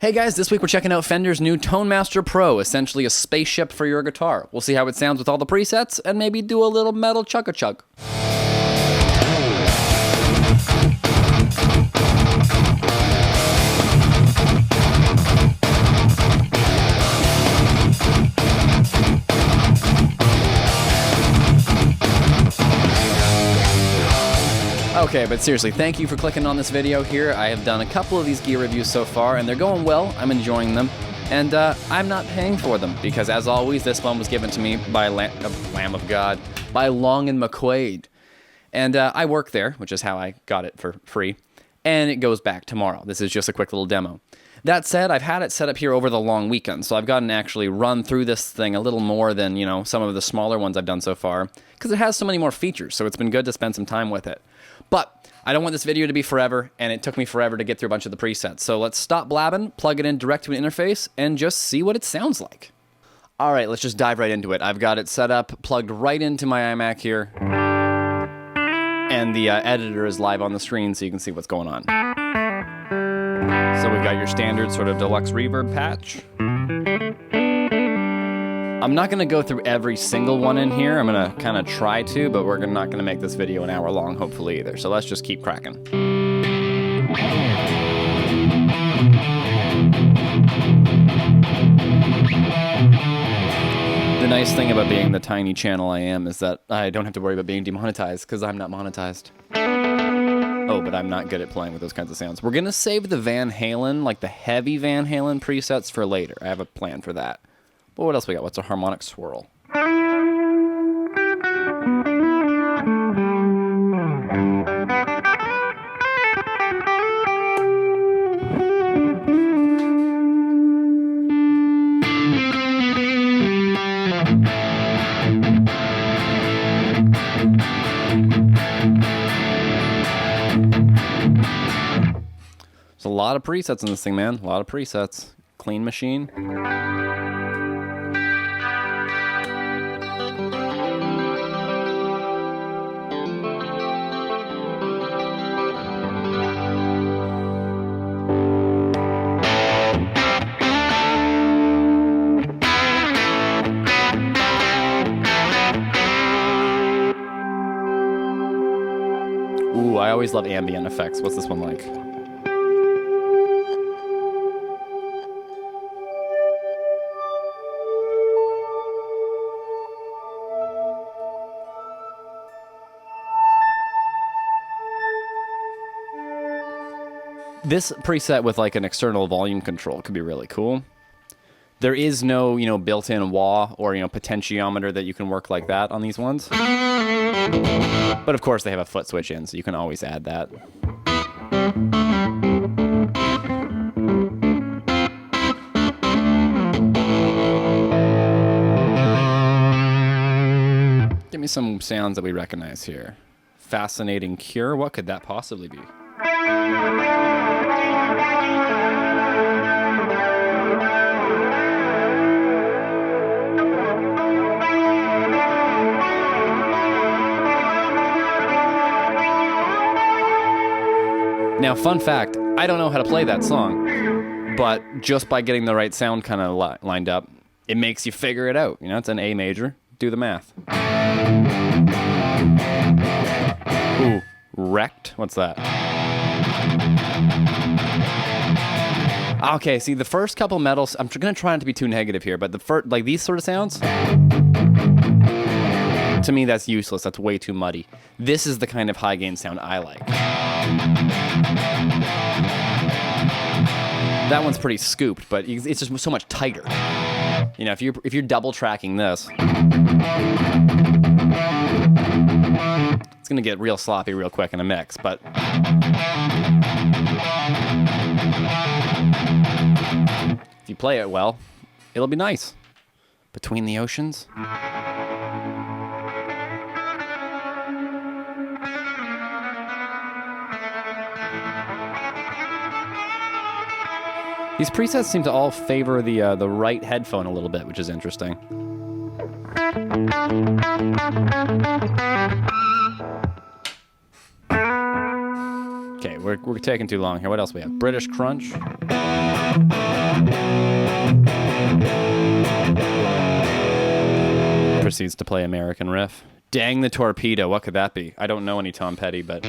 Hey guys, this week we're checking out Fender's new Tone Master Pro, essentially a spaceship for your guitar. We'll see how it sounds with all the presets, and maybe do a little metal chugga-chug. Okay, but seriously, thank you for clicking on this video here. I have done a couple of these gear reviews so far, and they're going well. I'm enjoying them, and I'm not paying for them, because as always, this one was given to me by Lamb of God, by Long and McQuaid. And I work there, which is how I got it for free, and it goes back tomorrow. This is just a quick little demo. That said, I've had it set up here over the long weekend, so I've gotten to actually run through this thing a little more than, you know, some of the smaller ones I've done so far, because it has so many more features, so it's been good to spend some time with it. But I don't want this video to be forever, and it took me forever to get through a bunch of the presets. So let's stop blabbing, plug it in direct to an interface, and just see what it sounds like. All right, let's just dive right into it. I've got it set up, plugged right into my iMac here, and the editor is live on the screen so you can see what's going on. So we've got your standard sort of deluxe reverb patch. I'm not going to go through every single one in here. I'm going to kind of try to, but we're not going to make this video an hour long, hopefully, either. So let's just keep cracking. The nice thing about being the tiny channel I am is that I don't have to worry about being demonetized, because I'm not monetized. Oh, but I'm not good at playing with those kinds of sounds. We're going to save the Van Halen, like the heavy Van Halen presets for later. I have a plan for that. But what else we got? What's a harmonic swirl? There's a lot of presets in this thing, man. A lot of presets. Clean machine. Ooh, I always love ambient effects. What's this one like? This preset with like an external volume control could be really cool. There is no, you know, built-in wah or, you know, potentiometer that you can work like that on these ones. But of course they have a foot switch in, so you can always add that. Give me some sounds that we recognize here. Fascinating Cure, what could that possibly be? Now, fun fact, I don't know how to play that song, but just by getting the right sound kind of lined up, it makes you figure it out. You know, it's an A major. Do the math. Ooh, wrecked? What's that? Okay, see, the first couple metals, I'm going to try not to be too negative here, but the first, like these sort of sounds, to me, that's useless. That's way too muddy. This is the kind of high gain sound I like. That one's pretty scooped, but it's just so much tighter. You know, if you're double tracking this, it's gonna get real sloppy real quick in a mix. But if you play it well, it'll be nice. Between the Oceans. These presets seem to all favor the right headphone a little bit, which is interesting. Okay, we're taking too long here. What else we have? British Crunch. proceeds to play American Riff. Dang the Torpedo, what could that be? I don't know any Tom Petty, but...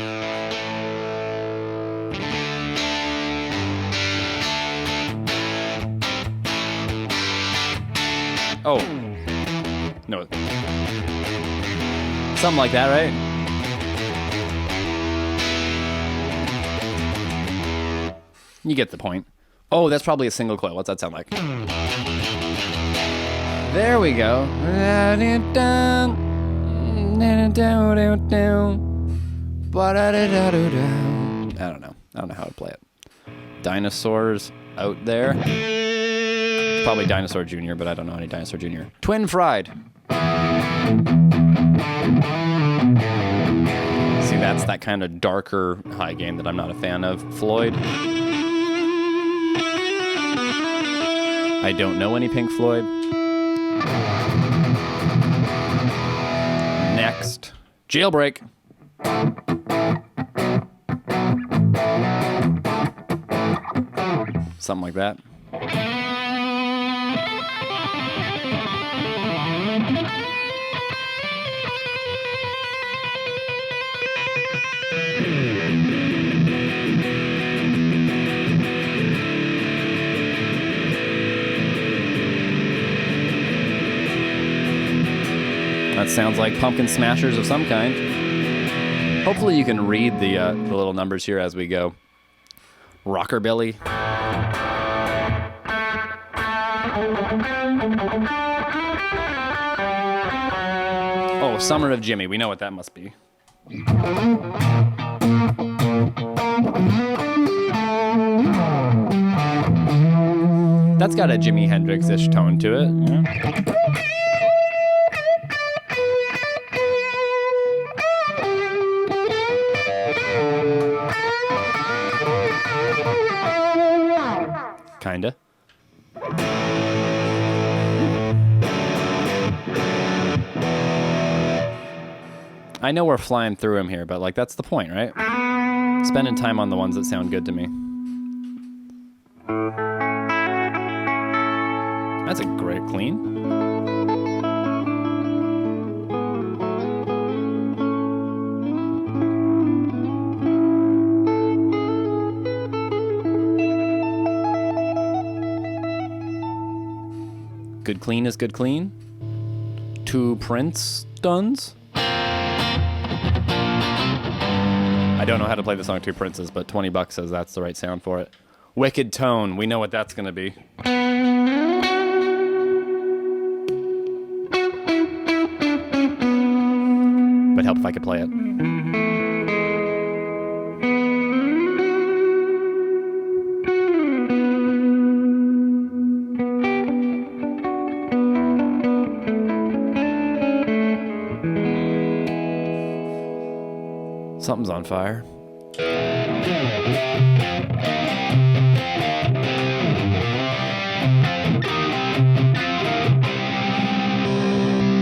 Oh. No. Something like that, right? You get the point. Oh, that's probably a single coil. What's that sound like? There we go. I don't know. I don't know how to play it. Dinosaurs out there. It's probably Dinosaur Jr., but I don't know any Dinosaur Jr. Twin Fried. See, that's that kind of darker high gain that I'm not a fan of. Floyd. I don't know any Pink Floyd. Next. Jailbreak. Something like that. That sounds like pumpkin smashers of some kind. Hopefully you can read the little numbers here as we go. Rockabilly. Oh, Summer of Jimmy. We know what that must be. That's got a Jimi Hendrix-ish tone to it. Yeah. Kinda. I know we're flying through them here, but like that's the point, right? Spending time on the ones that sound good to me. That's a great clean. Good clean is good clean. Two Princestones. I don't know how to play the song Two Princes, but 20 bucks says that's the right sound for it. Wicked Tone. We know what that's going to be. Would help if I could play it. Something's on fire.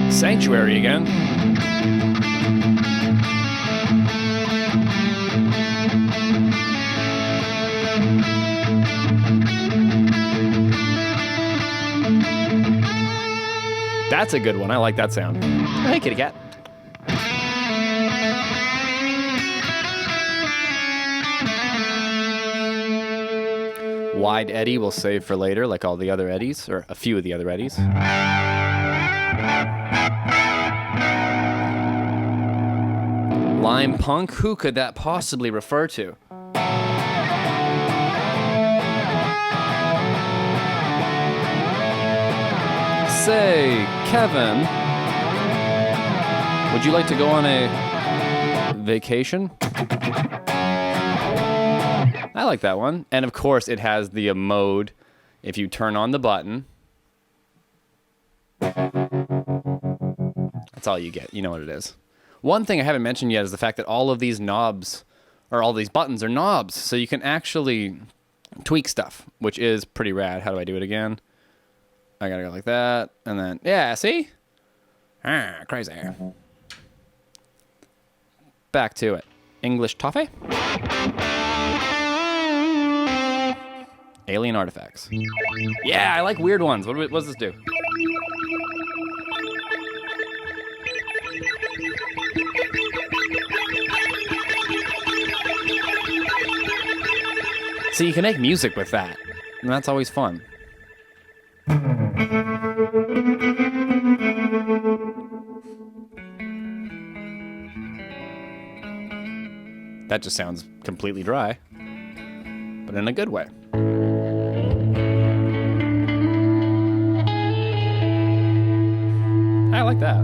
Sanctuary again. That's a good one. I like that sound. Hey, kitty cat. Wide Eddie we'll save for later, like all the other Eddies, or a few of the other Eddies. Lime Punk? Who could that possibly refer to? Say, Kevin, would you like to go on a vacation? I like that one. And of course, it has the mode. If you turn on the button, that's all you get. You know what it is. One thing I haven't mentioned yet is the fact that all of these knobs, or all these buttons are knobs. So you can actually tweak stuff, which is pretty rad. How do I do it again? I gotta go like that. And then, yeah, see? Crazy. Back to it. English toffee. Alien artifacts. Yeah, I like weird ones. What does this do? So you can make music with that, and that's always fun. That just sounds completely dry, but in a good way. I like that.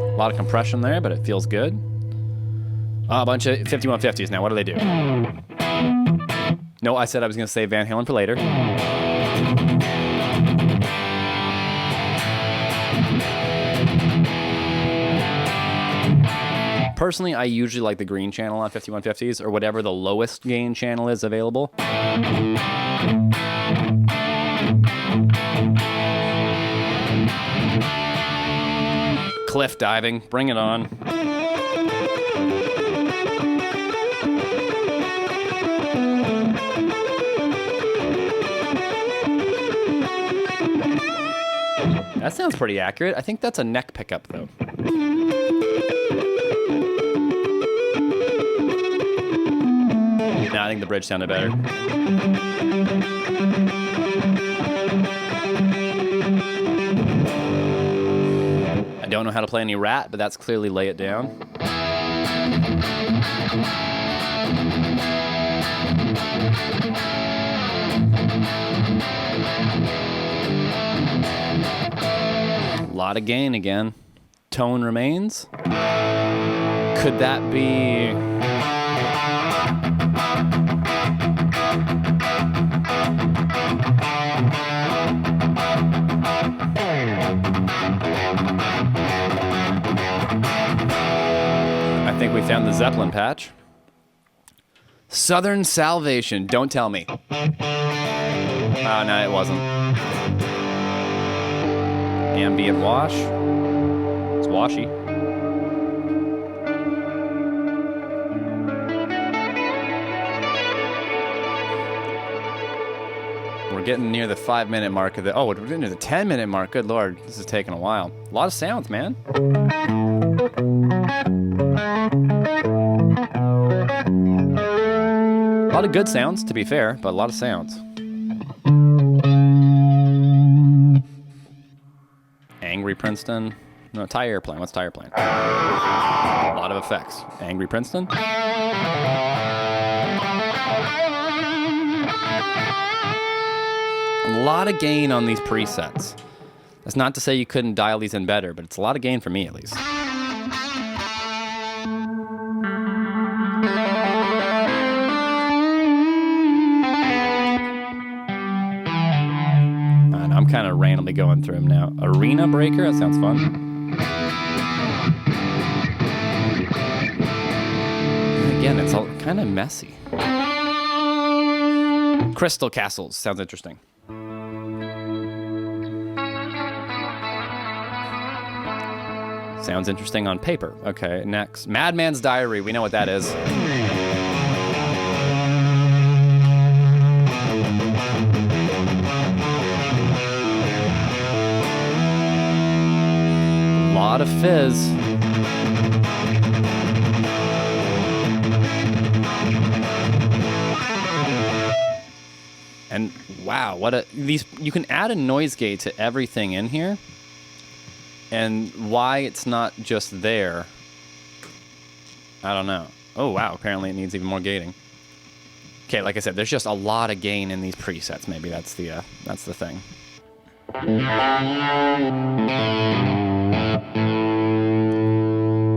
A lot of compression there, but it feels good. Oh, a bunch of 5150s now. What do they do? No, I said I was going to save Van Halen for later. Personally, I usually like the green channel on 5150s, or whatever the lowest gain channel is available. Cliff diving, bring it on. That sounds pretty accurate. I think that's a neck pickup, though. No, I think the bridge sounded better. I don't know how to play any Rat, but that's clearly Lay It Down. A lot of gain again. Tone remains. Could that be... I think we found the Zeppelin patch. Southern Salvation. Don't tell me. Oh, no, it wasn't. Ambient wash. It's washy. We're getting near the 5-minute mark of the... Oh, we're getting near the 10-minute mark. Good Lord. This is taking a while. A lot of sounds, man. A lot of good sounds, to be fair, but a lot of sounds. Angry Princeton. No, Thai Airplane. What's Thai Airplane? A lot of effects. Angry Princeton. A lot of gain on these presets. That's not to say you couldn't dial these in better, but it's a lot of gain for me, at least. And I'm kind of randomly going through them now. Arena Breaker, that sounds fun. And again, it's all kind of messy. Crystal Castles, sounds interesting. Sounds interesting on paper. Okay, next. Madman's Diary. We know what that is. A lot of fizz. And wow, what a... These, you can add a noise gate to everything in here. And why it's not just there, I don't know. Oh, wow, apparently it needs even more gating. Okay, like I said, there's just a lot of gain in these presets. Maybe that's the thing.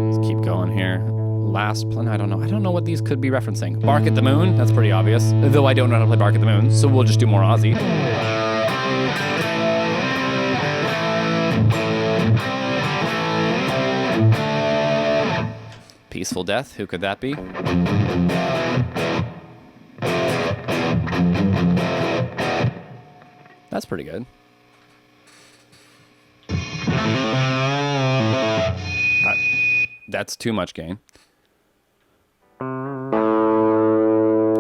Let's keep going here. Last plan, I don't know what these could be referencing. Bark at the Moon, that's pretty obvious. Though I don't know how to play Bark at the Moon, so we'll just do more Aussie. Peaceful Death, who could that be? That's pretty good. That's too much gain.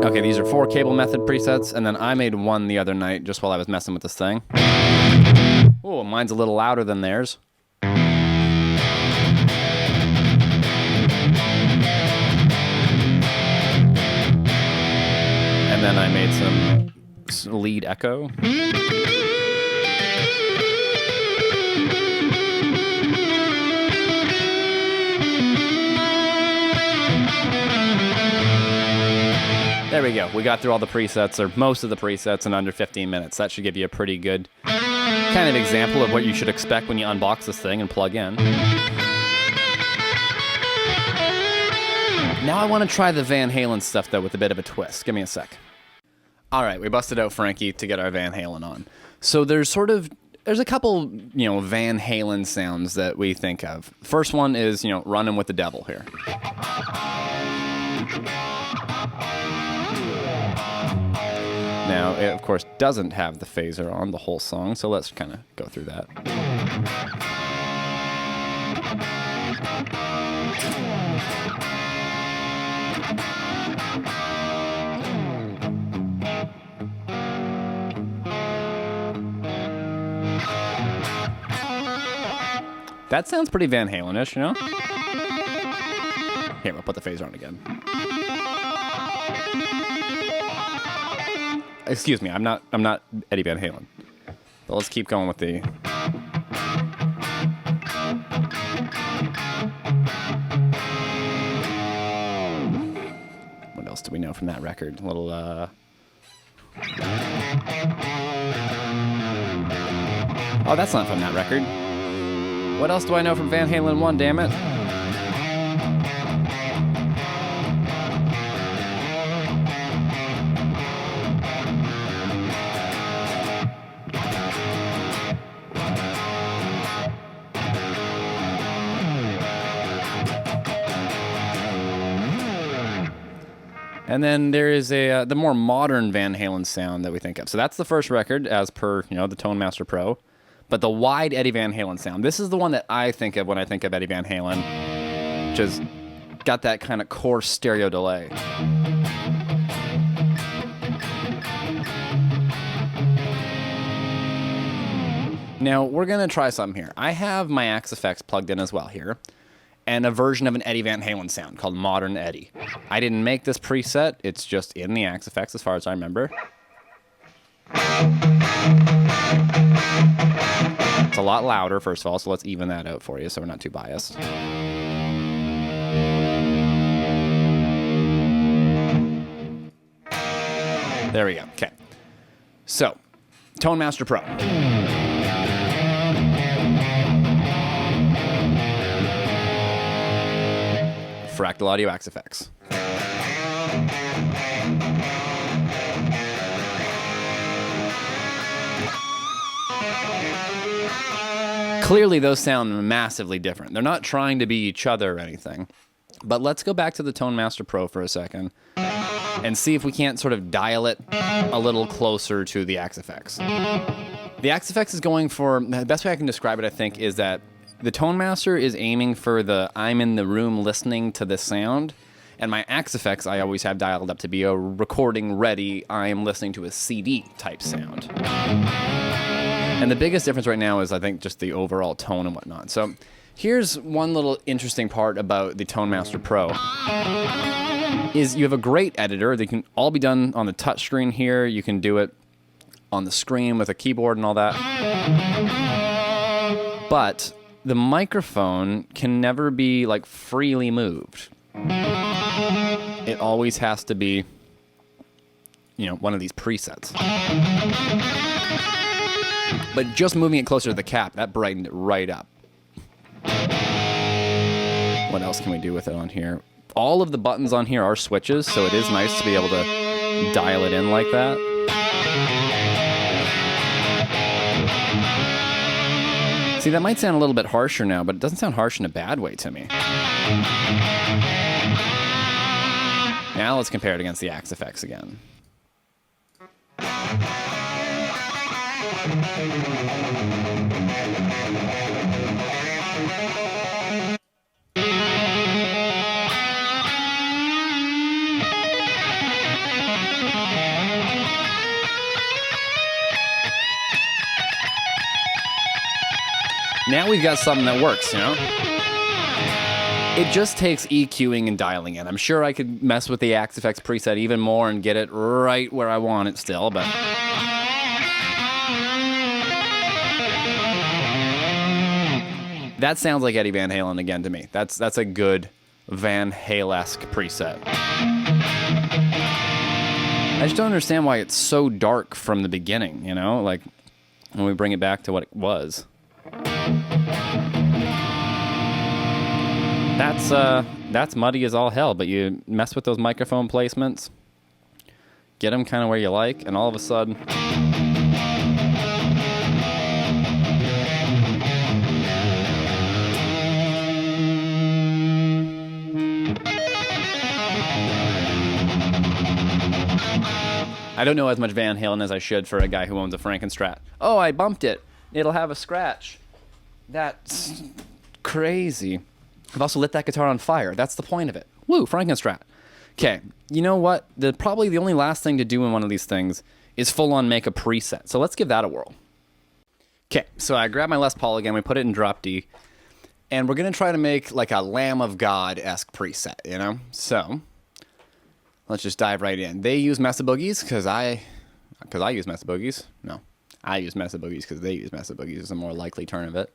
Okay, these are 4 cable method presets, and then I made one the other night just while I was messing with this thing. Oh, mine's a little louder than theirs. I made some lead echo. There we go. We got through all the presets, or most of the presets, in under 15 minutes. That should give you a pretty good kind of example of what you should expect when you unbox this thing and plug in. Now I want to try the Van Halen stuff, though, with a bit of a twist. Give me a sec. All right, we busted out Frankie to get our Van Halen on. So there's a couple, Van Halen sounds that we think of. First one is, Running with the Devil here. Now, it, of course, doesn't have the phaser on the whole song, so let's kind of go through that. That sounds pretty Van Halen-ish, Here, we'll put the phaser on again. Excuse me, I'm not Eddie Van Halen. But let's keep going with the... What else do we know from that record? A little, Oh, that's not from that record. What else do I know from Van Halen 1, damn it? And then there is the more modern Van Halen sound that we think of. So that's the first record, as per, the Tone Master Pro. But the wide Eddie Van Halen sound, this is the one that I think of when I think of Eddie Van Halen, which has got that kind of coarse stereo delay. Now, we're going to try something here. I have my AxeFX plugged in as well here, and a version of an Eddie Van Halen sound called Modern Eddie. I didn't make this preset, it's just in the AxeFX as far as I remember. It's a lot louder, first of all, so let's even that out for you so we're not too biased. There we go, okay. So, Tone Master Pro. Fractal Audio AxeFX. Clearly, those sound massively different. They're not trying to be each other or anything. But let's go back to the Tone Master Pro for a second and see if we can't sort of dial it a little closer to the AxeFX. The AxeFX is going for, the best way I can describe it, I think, is that the Tone Master is aiming for the I'm in the room listening to this sound, and my AxeFX I always have dialed up to be a recording ready, I am listening to a CD type sound. And the biggest difference right now is, I think, just the overall tone and whatnot. So here's one little interesting part about the Tone Master Pro, is you have a great editor. They can all be done on the touch screen here. You can do it on the screen with a keyboard and all that. But the microphone can never be, like, freely moved. It always has to be, one of these presets. But just moving it closer to the cap, that brightened it right up. What else can we do with it on here? All of the buttons on here are switches, so it is nice to be able to dial it in like that. See, that might sound a little bit harsher now, but it doesn't sound harsh in a bad way to me. Now let's compare it against the AxeFX again. Now we've got something that works, It just takes EQing and dialing in. I'm sure I could mess with the AxeFX preset even more and get it right where I want it still, but... That sounds like Eddie Van Halen again to me. That's a good Van Halen-esque preset. I just don't understand why it's so dark from the beginning, you know? Like, when we bring it back to what it was. That's muddy as all hell, but you mess with those microphone placements, get them kind of where you like, and all of a sudden... I don't know as much Van Halen as I should for a guy who owns a Frankenstrat. Oh, I bumped it. It'll have a scratch. That's crazy. I've also lit that guitar on fire. That's the point of it. Woo, Frankenstrat. Okay, you know what? Probably the only last thing to do in one of these things is full-on make a preset. So let's give that a whirl. Okay, so I grabbed my Les Paul again. We put it in drop D. And we're going to try to make like a Lamb of God-esque preset, you know? So... let's just dive right in. They use Mesa Boogies because I use Mesa Boogies. No, I use Mesa Boogies because they use Mesa Boogies is a more likely turn of it.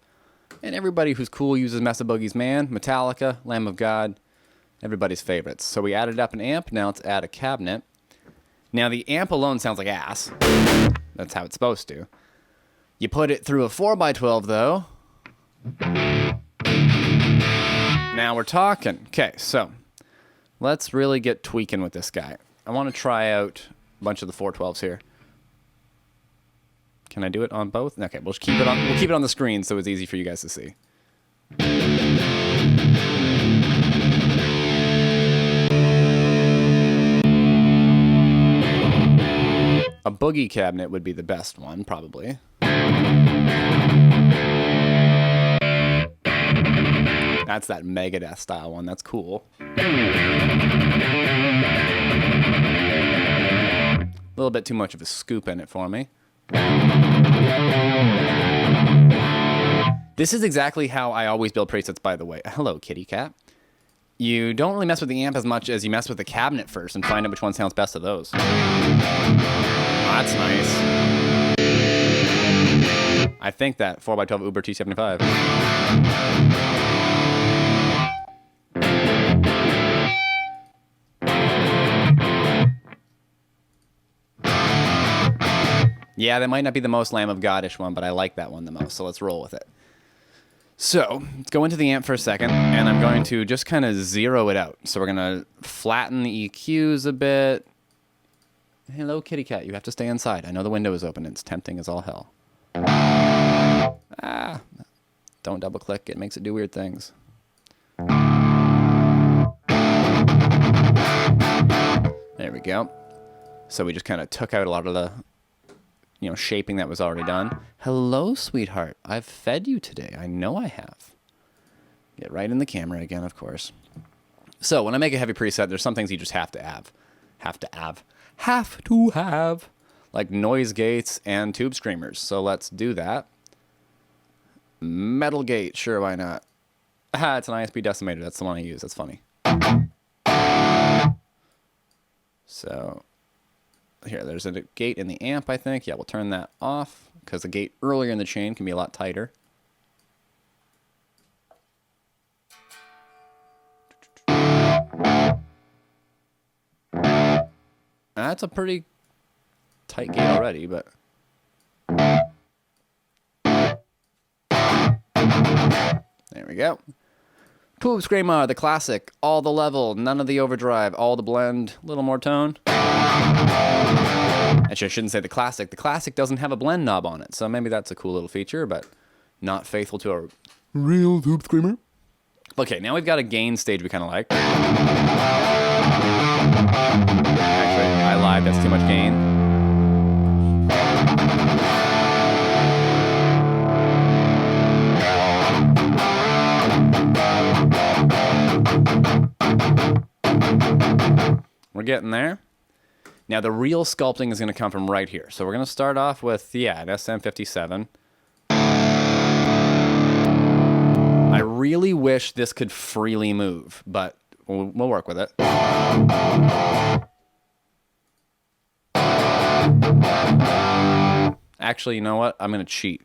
And everybody who's cool uses Mesa Boogies, man. Metallica, Lamb of God, everybody's favorites. So we added up an amp. Now let's add a cabinet. Now the amp alone sounds like ass. That's how it's supposed to. You put it through a 4x12 though. Now we're talking. Okay, so... let's really get tweaking with this guy. I want to try out a bunch of the 412s here. Can I do it on both? Okay, we'll keep it on the screen so it's easy for you guys to see. A boogie cabinet would be the best one, probably. That's that Megadeth style one. That's cool. A little bit too much of a scoop in it for me. This is exactly how I always build presets, by the way. Hello, kitty cat. You don't really mess with the amp as much as you mess with the cabinet first and find out which one sounds best of those. Oh, that's nice. I think that 4x12 Uber T75. Yeah, that might not be the most Lamb of God-ish one, but I like that one the most, so let's roll with it. So, let's go into the amp for a second, and I'm going to just kind of zero it out. So we're going to flatten the EQs a bit. Hello, kitty cat, you have to stay inside. I know the window is open, it's tempting as all hell. Ah, don't double-click, it makes it do weird things. There we go. So we just kind of took out a lot of the... shaping that was already done. Hello, sweetheart. I've fed you today. I know I have. Get right in the camera again, of course. So when I make a heavy preset, there's some things you just have to have. Have to have. Like noise gates and tube screamers. So let's do that. Metal gate. Sure, why not? Ah, it's an ISP decimator. That's the one I use. That's funny. So... here, there's a gate in the amp, I think. Yeah, we'll turn that off, because the gate earlier in the chain can be a lot tighter. That's a pretty tight gate already, but... there we go. Tube Screamer, the classic. All the level, none of the overdrive, all the blend, a little more tone. Actually, I shouldn't say the classic. The classic doesn't have a blend knob on it, so maybe that's a cool little feature, but not faithful to a real Tube Screamer. Okay, now we've got a gain stage we kind of like. Actually, I lied. That's too much gain. We're getting there. Now the real sculpting is going to come from right here. So we're going to start off with, yeah, an SM57. I really wish this could freely move, but we'll work with it. Actually, you know what? I'm going to cheat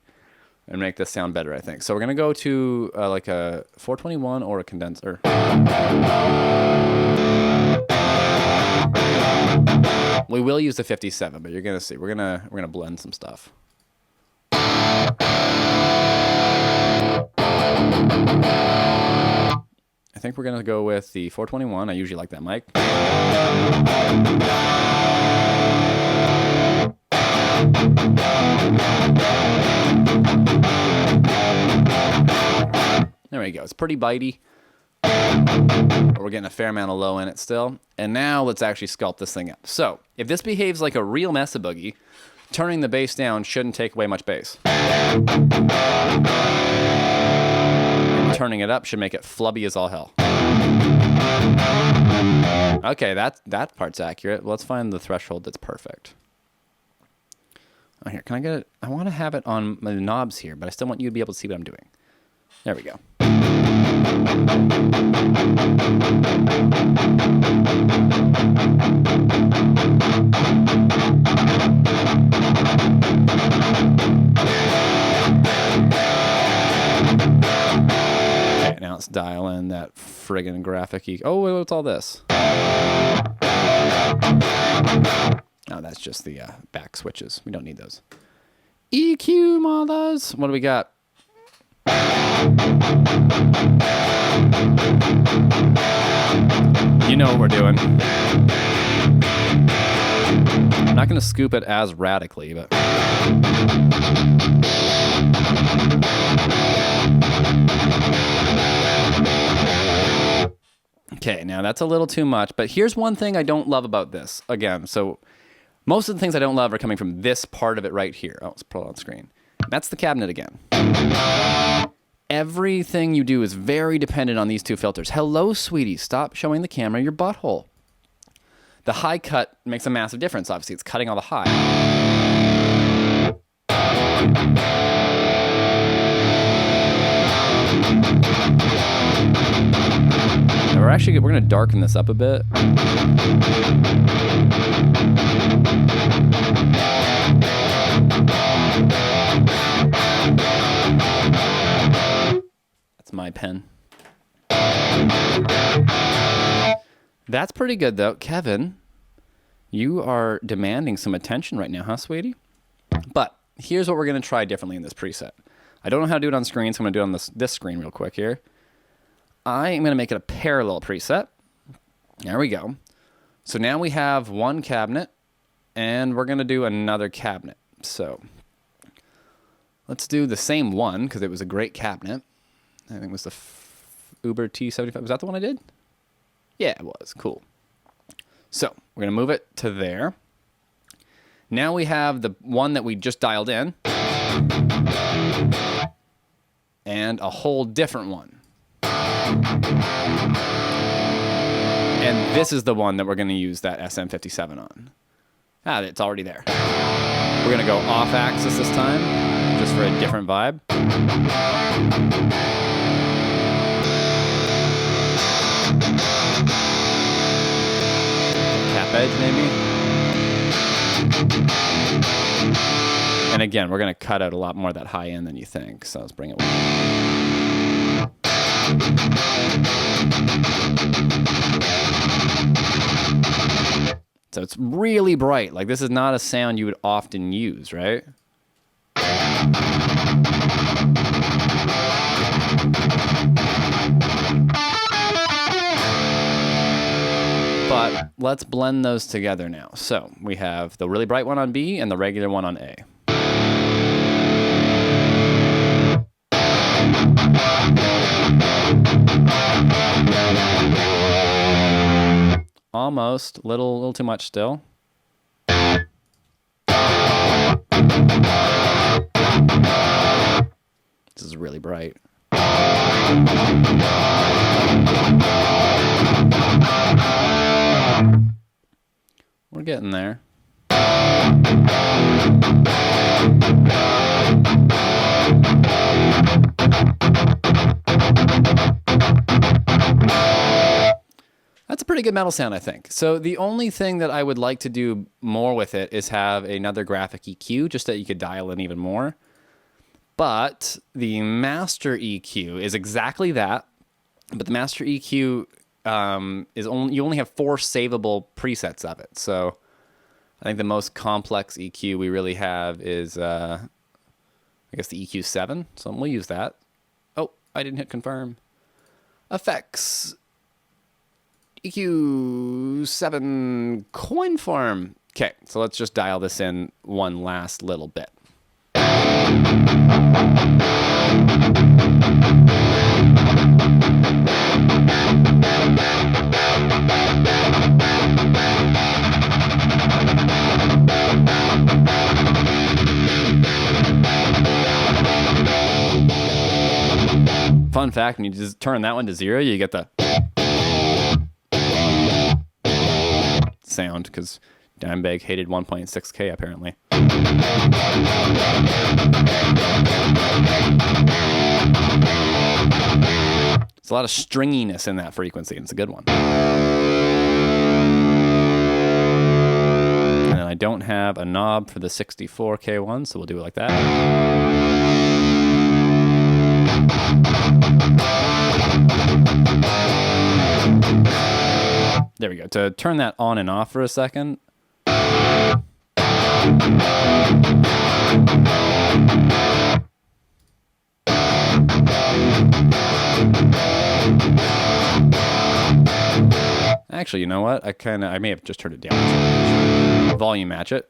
and make this sound better, I think. So we're going to go to like a 421 or a condenser. We will use the 57, but you're going to see. We're going to blend some stuff. I think we're going to go with the 421. I usually like that mic. There we go. It's pretty bitey. But we're getting a fair amount of low in it still. And now let's actually sculpt this thing up. So if this behaves like a real Mesa Boogie, turning the bass down shouldn't take away much bass. Turning it up should make it flubby as all hell. Okay, that part's accurate. Let's find the threshold that's perfect. Oh, here, can I get it? I want to have it on my knobs here, but I still want you to be able to see what I'm doing. There we go. Okay, now let's dial in that friggin' graphic. Oh, wait, what's all this? Oh, that's just the back switches. We don't need those. EQ mothers. What do we got? You know what we're doing. I'm not going to scoop it as radically, but... Okay, now that's a little too much, but here's one thing I don't love about this. Again, so most of the things I don't love are coming from this part of it right here. Oh, let's put it on screen. That's the cabinet again. Everything you do is very dependent on these two filters. Hello, sweetie. Stop showing the camera your butthole. The high cut makes a massive difference. Obviously, it's cutting all the high. Now we're going to darken this up a bit. That's my pen. That's pretty good, though. Kevin, you are demanding some attention right now, huh, sweetie? But here's what we're going to try differently in this preset. I don't know how to do it on screen, so I'm going to do it on this screen real quick here. I am going to make it a parallel preset. There we go. So now we have one cabinet, and we're going to do another cabinet. So let's do the same one, because it was a great cabinet. I think it was the Uber T75. Was that the one I did? Yeah, it was. Cool. So we're going to move it to there. Now we have the one that we just dialed in, and a whole different one. And this is the one that we're going to use that SM57 on. Ah, it's already there. We're going to go off axis this time, just for a different vibe. Cap edge, maybe. And again, we're going to cut out a lot more of that high end than you think, so let's bring it. So it's really bright. Like, this is not a sound you would often use, right? But let's blend those together now. So we have the really bright one on B and the regular one on A. Almost, little too much still. This is really bright. We're getting there. That's a pretty good metal sound, I think. So the only thing that I would like to do more with it is have another graphic EQ, just that you could dial in even more. But the master EQ is exactly that. But the master EQ you only have 4 savable presets of it. So I think the most complex EQ we really have is, I guess, the EQ7. So we'll use that. Oh, I didn't hit confirm. Effects. EQ7 coin form. Okay, so let's just dial this in one last little bit. Fun fact, when you just turn that one to 0, you get the sound, because Dimebag hated 1.6K apparently. There's a lot of stringiness in that frequency, and it's a good one. And then I don't have a knob for the 64K one, so we'll do it like that. There we go. To turn that on and off for a second. Actually, you know what? I may have just turned it down. Volume match it.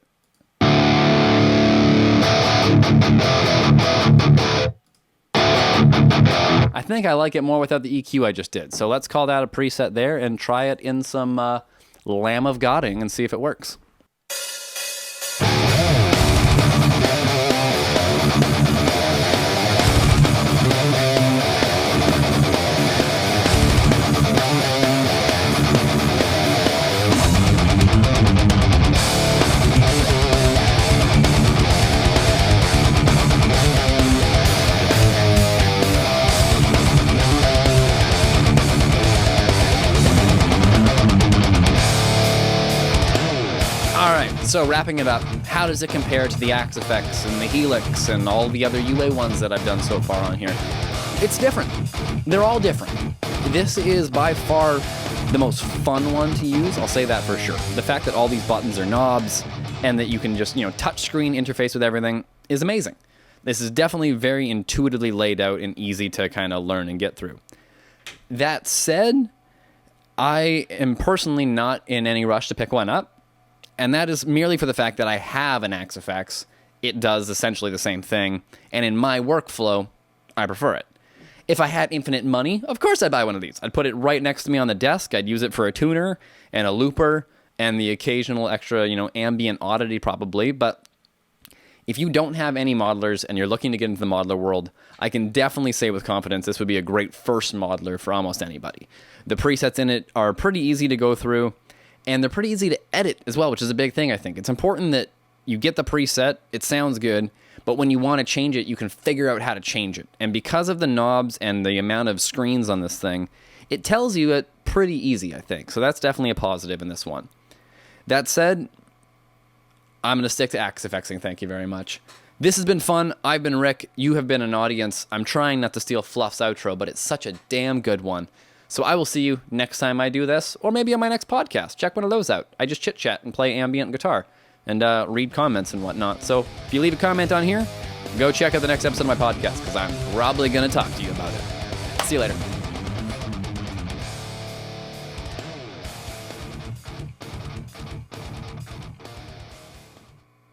I think I like it more without the EQ I just did. So let's call that a preset there and try it in some Lamb of Godding and see if it works. So wrapping it up, how does it compare to the AxeFX and the Helix and all the other UA ones that I've done so far on here? It's different. They're all different. This is by far the most fun one to use, I'll say that for sure. The fact that all these buttons are knobs and that you can just, touch screen interface with everything is amazing. This is definitely very intuitively laid out and easy to kind of learn and get through. That said, I am personally not in any rush to pick one up. And that is merely for the fact that I have an AxeFX. It does essentially the same thing. And in my workflow, I prefer it. If I had infinite money, of course I'd buy one of these. I'd put it right next to me on the desk. I'd use it for a tuner and a looper and the occasional extra, ambient oddity probably. But if you don't have any modelers and you're looking to get into the modeler world, I can definitely say with confidence this would be a great first modeler for almost anybody. The presets in it are pretty easy to go through. And they're pretty easy to edit as well, which is a big thing, I think. It's important that you get the preset, it sounds good, but when you want to change it, you can figure out how to change it. And because of the knobs and the amount of screens on this thing, it tells you it pretty easy, I think. So that's definitely a positive in this one. That said, I'm going to stick to AxeFXing. Thank you very much. This has been fun. I've been Rick. You have been an audience. I'm trying not to steal Fluff's outro, but it's such a damn good one. So I will see you next time I do this, or maybe on my next podcast. Check one of those out. I just chit-chat and play ambient guitar and read comments and whatnot. So if you leave a comment on here, go check out the next episode of my podcast, because I'm probably going to talk to you about it. See you later.